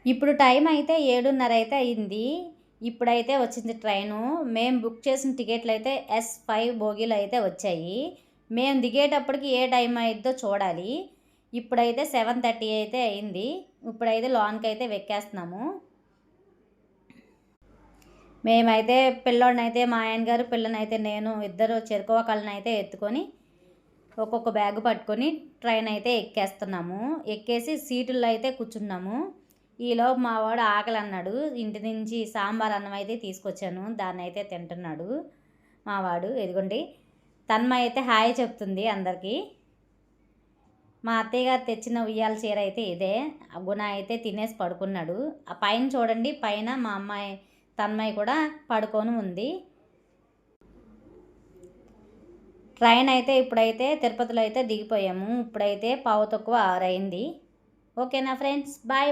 ఇప్పుడు టైం అయితే 7:30 అయితే అయింది. ఇప్పుడైతే వచ్చింది ట్రైను. మేము బుక్ చేసిన టికెట్లు అయితే S5 బోగీలు అయితే వచ్చాయి. మేము దిగేటప్పటికి ఏ టైం అయిద్దో చూడాలి. ఇప్పుడైతే 7:30 అయితే అయింది. ఇప్పుడైతే లోనకైతే వెక్కేస్తున్నాము. మేమైతే పిల్లోడినైతే మా ఆయన గారు, పిల్లనైతే నేను ఇద్దరు చెరుకు ఒకళ్ళనైతే ఎత్తుకొని ఒక్కొక్క బ్యాగ్ పట్టుకొని ట్రైన్ అయితే ఎక్కేస్తున్నాము. ఎక్కేసి సీటుల్లో అయితే కూర్చున్నాము. ఈలోపు మా వాడు ఆకలి అన్నాడు. ఇంటి నుంచి సాంబార్ అన్నం అయితే తీసుకొచ్చాను. దాన్ని అయితే తింటున్నాడు మా వాడు. ఇదిగోండి తన్మయ్య అయితే హాయ్ చెప్తుంది అందరికీ. మా అత్తయ్య గారు తెచ్చిన ఉయ్యాల చీర అయితే ఇదే. గుణ అయితే తినేసి పడుకున్నాడు. ఆ పైన చూడండి, పైన మా అమ్మాయి తన్మయ్య కూడా పడుకొని ఉంది. ట్రైన్ అయితే ఇప్పుడైతే తిరుపతిలో అయితే దిగిపోయాము. ఇప్పుడైతే 6:15 అయింది. ఓకేనా ఫ్రెండ్స్, బాయ్.